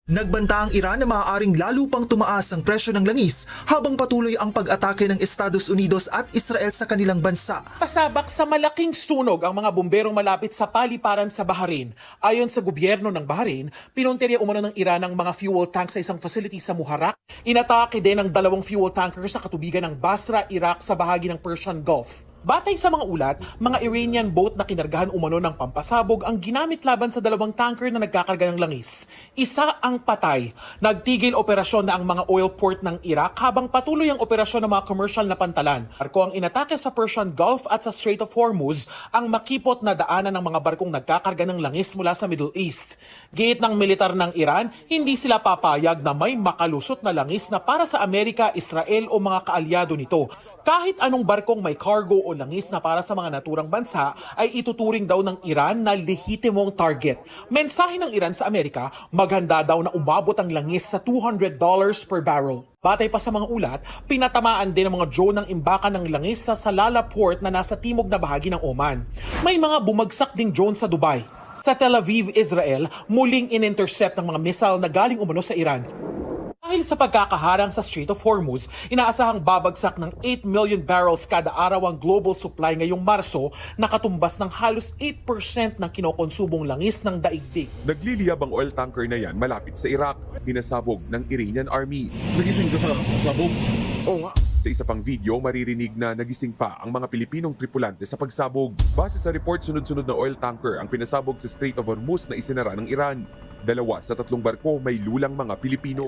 Nagbanta ang Iran na maaaring lalo pang tumaas ang presyo ng langis habang patuloy ang pag-atake ng Estados Unidos at Israel sa kanilang bansa. Pasabak sa malaking sunog ang mga bomberong malapit sa paliparan sa Bahrain. Ayon sa gobyerno ng Bahrain, pinuntirya umano ng Iran ang mga fuel tank sa isang facility sa Muharraq. Inatake din ang 2 fuel tanker sa katubigan ng Basra, Iraq sa bahagi ng Persian Gulf. Batay sa mga ulat, mga Iranian boat na kinargahan umano ng pampasabog ang ginamit laban sa 2 tanker na nagkakarga ng langis. Isa ang patay. Nagtigil operasyon na ang mga oil port ng Iraq habang patuloy ang operasyon ng mga commercial na pantalan. Barko ang inatake sa Persian Gulf at sa Strait of Hormuz, ang makipot na daanan ng mga barkong nagkakarga ng langis mula sa Middle East. Giit ng militar ng Iran, hindi sila papayag na may makalusot na langis na para sa Amerika, Israel o mga kaalyado nito. Kahit anong barkong may cargo o langis na para sa mga naturang bansa ay ituturing daw ng Iran na lehitimong target. Mensahe ng Iran sa Amerika, maghanda daw na umabot ang langis sa $200 per barrel. Batay pa sa mga ulat, pinatamaan din ang mga drone ng imbakan ng langis sa Salalah Port na nasa timog na bahagi ng Oman. May mga bumagsak ding drone sa Dubai. Sa Tel Aviv, Israel, muling in-intercept ang mga missile na galing umano sa Iran. Dahil sa pagkakaharang sa Strait of Hormuz, inaasahang babagsak ng 8 million barrels kada araw ang global supply ngayong Marso, nakatumbas ng halos 8% ng kinokonsumong langis ng daigdig. Nagliliyab ang oil tanker na yan malapit sa Iraq, pinasabog ng Iranian Army. Nagising ka sa sabog? Oo nga. Sa isa pang video, maririnig na nagising pa ang mga Pilipinong tripulante sa pagsabog. Base sa report, sunod-sunod na oil tanker ang pinasabog sa Strait of Hormuz na isinara ng Iran. 2 sa 3 barko may lulang mga Pilipino.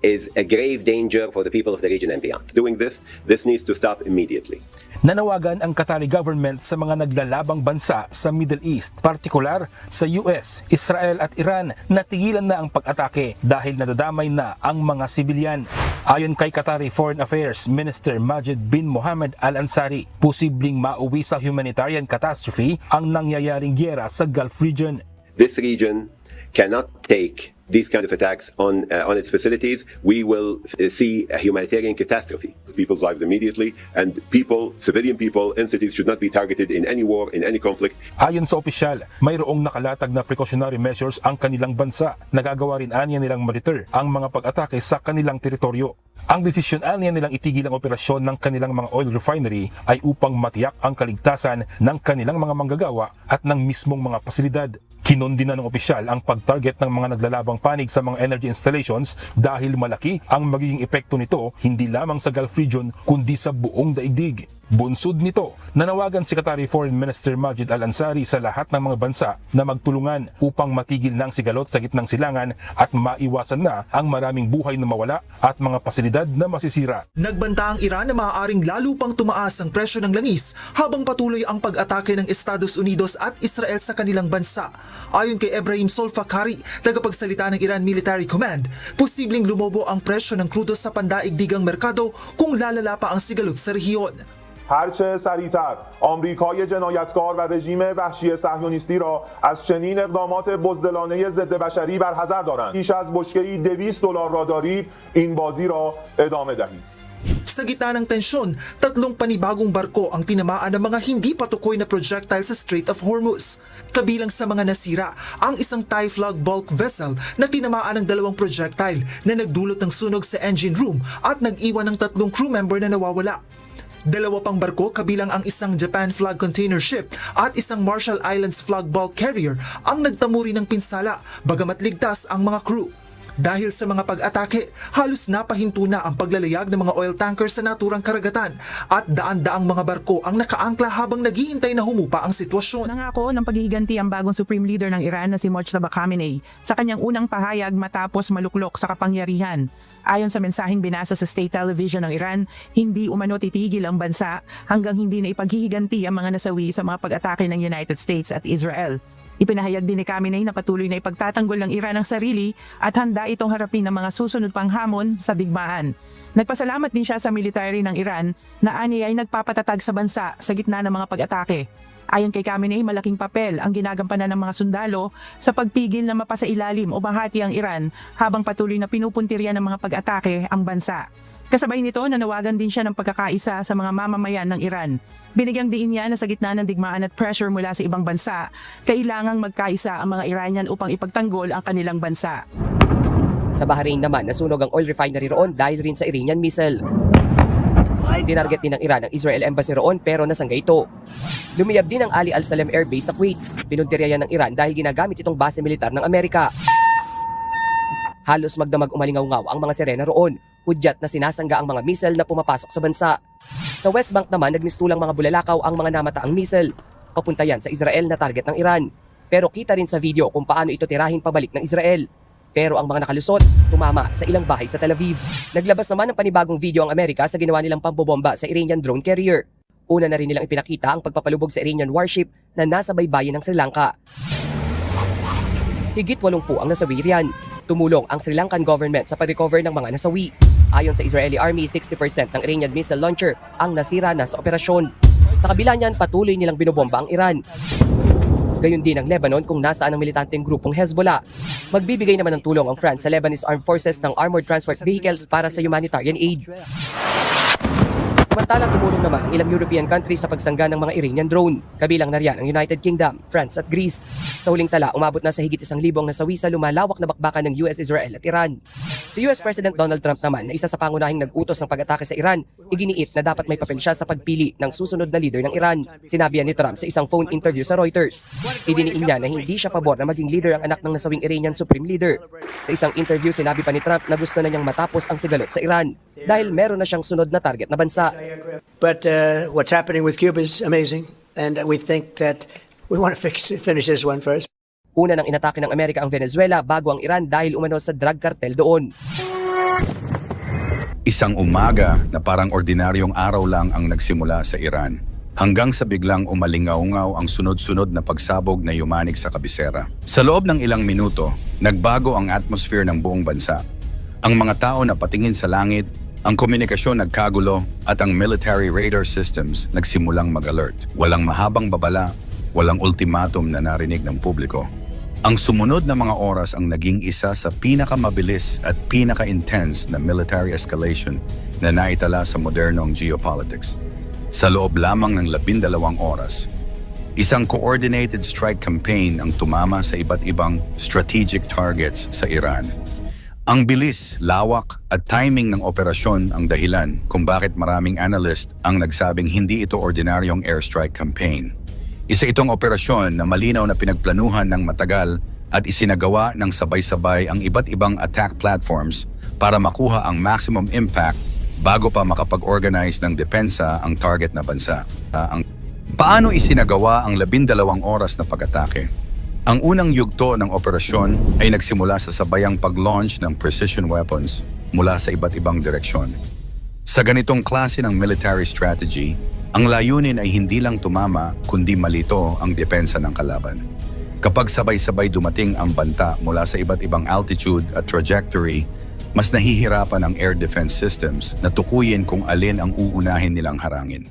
Is a grave danger for the people of the region and beyond. Doing this needs to stop immediately. Nanawagan ang Qatari government sa mga naglalabang bansa sa Middle East, partikular sa US, Israel at Iran na tigilan na ang pag-atake dahil nadadamay na ang mga sibilyan. Ayon kay Qatari Foreign Affairs Minister Majid bin Mohammed Al Ansari, posibleng mauwi sa humanitarian catastrophe ang nangyayaring giyera sa Gulf region. This region cannot take these kind of attacks on its facilities. We will see a humanitarian catastrophe. People's lives immediately, and civilian people in cities should not be targeted in any war, in any conflict. Ayon sa opisyal, mayroong nakalatag na precautionary measures ang kanilang bansa. Nagagawa rin anya nilang monitor ang mga pag-atake sa kanilang teritoryo. Ang desisyon anya nilang itigil ang operasyon ng kanilang mga oil refinery ay upang matiyak ang kaligtasan ng kanilang mga manggagawa at ng mismong mga pasilidad. Kinundi na ng opisyal ang pag-target ng mga naglalabang panig sa mga energy installations dahil malaki ang magiging epekto nito hindi lamang sa Gulf region kundi sa buong daigdig. Bunsod nito, nanawagan si Qatari Foreign Minister Majid Al Ansari sa lahat ng mga bansa na magtulungan upang matigil ng sigalot sa gitnang silangan at maiwasan na ang maraming buhay na mawala at mga pasilidad na masisira. Nagbanta ang Iran na maaaring lalo pang tumaas ang presyo ng langis habang patuloy ang pag-atake ng Estados Unidos at Israel sa kanilang bansa. Ayon kay Ebrahim Solfakari, tagapagsalita ng Iran Military Command, posibleng lumobo ang presyo ng krudo sa pandaigdigang merkado kung lalala pa ang sigalot sa rehiyon. هرچه سریعتر آمریکای جنایتکار و رژیم وحشی صهیونیستی را از چنین اقدامات بزدلانه ضد بشری برحذر دارند. بیش از بشکه‌ای $200 را دارید این بازی را ادامه دهید. Sa gitna ng tensyon, 3 panibagong barko ang tinamaan ng mga hindi patukoy na projectile sa Strait of Hormuz. Kabilang sa mga nasira, ang isang Thai flag bulk vessel na tinamaan ng 2 projectile na nagdulot ng sunog sa engine room at nag-iwan ng 3 crew member na nawawala. 2 pang barko kabilang ang isang Japan flag container ship at isang Marshall Islands flag bulk carrier ang nagtamuri ng pinsala bagamat ligtas ang mga crew. Dahil sa mga pag-atake, halos napahinto na ang paglalayag ng mga oil tanker sa naturang karagatan at daan-daang mga barko ang nakaangkla habang naghihintay na humupa ang sitwasyon. Nangako ng paghihiganti ang bagong Supreme Leader ng Iran na si Mojtaba Khamenei sa kanyang unang pahayag matapos maluklok sa kapangyarihan. Ayon sa mensaheng binasa sa state television ng Iran, hindi umano titigil ang bansa hanggang hindi na ipaghihiganti ang mga nasawi sa mga pag-atake ng United States at Israel. Ipinahayag din ni Khamenei na patuloy na ipagtatanggol ng Iran ang sarili at handa itong harapin ng mga susunod pang hamon sa digmaan. Nagpasalamat din siya sa military ng Iran na ani ay nagpapatatag sa bansa sa gitna ng mga pag-atake. Ayon kay Khamenei, malaking papel ang ginagampanan ng mga sundalo sa pagpigil na mapasailalim o bahati ang Iran habang patuloy na pinupuntirya ng mga pag-atake ang bansa. Kasabay nito, nanawagan din siya ng pagkakaisa sa mga mamamayan ng Iran. Binigyang diin niya na sa gitna ng digmaan at pressure mula sa ibang bansa, kailangang magkaisa ang mga Iranian upang ipagtanggol ang kanilang bansa. Sa Bahrain naman, nasunog ang oil refinery roon dahil rin sa Iranian missile. Tinarget din ng Iran ang Israel Embassy roon pero nasangga ito. Lumiyab din ang Ali Al-Salem Air Base sa Kuwait. Pinuntirya yan ng Iran dahil ginagamit itong base militar ng Amerika. Halos magdamag umalingaw-ngaw ang mga sirena roon. Hudyat na sinasangga ang mga missile na pumapasok sa bansa. Sa West Bank naman, nagmistulang mga bulalakaw ang mga namataang missile. Papunta yan sa Israel na target ng Iran. Pero kita rin sa video kung paano ito tirahin pabalik ng Israel. Pero ang mga nakalusot, tumama sa ilang bahay sa Tel Aviv. Naglabas naman ng panibagong video ang Amerika sa ginawa nilang pambobomba sa Iranian drone carrier. Una na rin nilang ipinakita ang pagpapalubog sa Iranian warship na nasa baybayin ng Sri Lanka. Higit 80 ang nasawi riyan. Tumulong ang Sri Lankan government sa pag-recover ng mga nasawi. Ayon sa Israeli Army, 60% ng Iranian missile launcher ang nasira na sa operasyon. Sa kabila niyan, patuloy nilang binobomba ang Iran. Gayon din ang Lebanon kung nasaan ang militanteng grupong Hezbollah. Magbibigay naman ng tulong ang France sa Lebanese Armed Forces ng armored transport vehicles para sa humanitarian aid. Samantala, tumulong naman ang ilang European countries sa pagsangga ng mga Iranian drone. Kabilang na riyan ang United Kingdom, France at Greece. Sa huling tala, umabot na sa higit 1,000 nasawi sa lumalawak na bakbakan ng US, Israel at Iran. Si US President Donald Trump naman, na isa sa pangunahing nag-utos ng pag-atake sa Iran, iginiit na dapat may papel siya sa pagpili ng susunod na leader ng Iran. Sinabi yan ni Trump sa isang phone interview sa Reuters. Idiniin niya na hindi siya pabor na maging leader ang anak ng nasawing Iranian Supreme Leader. Sa isang interview, sinabi pa ni Trump na gusto na niyang matapos ang sigalot sa Iran dahil meron na siyang sunod na target na bansa. But what's happening with Cuba is amazing, and we think that we want to finish this one first. Una nang inatake ng Amerika ang Venezuela bago ang Iran dahil umano sa drug cartel doon. Isang umaga na parang ordinaryong araw lang ang nagsimula sa Iran, hanggang sa biglang umalingaw-ngaw ang sunod-sunod na pagsabog na yumanig sa kabisera. Sa loob ng ilang minuto, nagbago ang atmosphere ng buong bansa. Ang mga tao na patingin sa langit, ang komunikasyon nagkagulo at ang military radar systems nagsimulang mag-alert. Walang mahabang babala, walang ultimatum na narinig ng publiko. Ang sumunod na mga oras ang naging isa sa pinakamabilis at pinaka-intense na military escalation na naitala sa modernong geopolitics. Sa loob lamang ng 12 oras, isang coordinated strike campaign ang tumama sa iba't ibang strategic targets sa Iran. Ang bilis, lawak at timing ng operasyon ang dahilan kung bakit maraming analyst ang nagsabing hindi ito ordinaryong airstrike campaign. Isa itong operasyon na malinaw na pinagplanuhan ng matagal at isinagawa ng sabay-sabay ang iba't ibang attack platforms para makuha ang maximum impact bago pa makapag-organize ng depensa ang target na bansa. Paano isinagawa ang 12 oras na pag-atake? Ang unang yugto ng operasyon ay nagsimula sa sabayang pag-launch ng precision weapons mula sa iba't ibang direksyon. Sa ganitong klase ng military strategy, ang layunin ay hindi lang tumama kundi malito ang depensa ng kalaban. Kapag sabay-sabay dumating ang banta mula sa iba't ibang altitude at trajectory, mas nahihirapan ang air defense systems na tukuyin kung alin ang uunahin nilang harangin.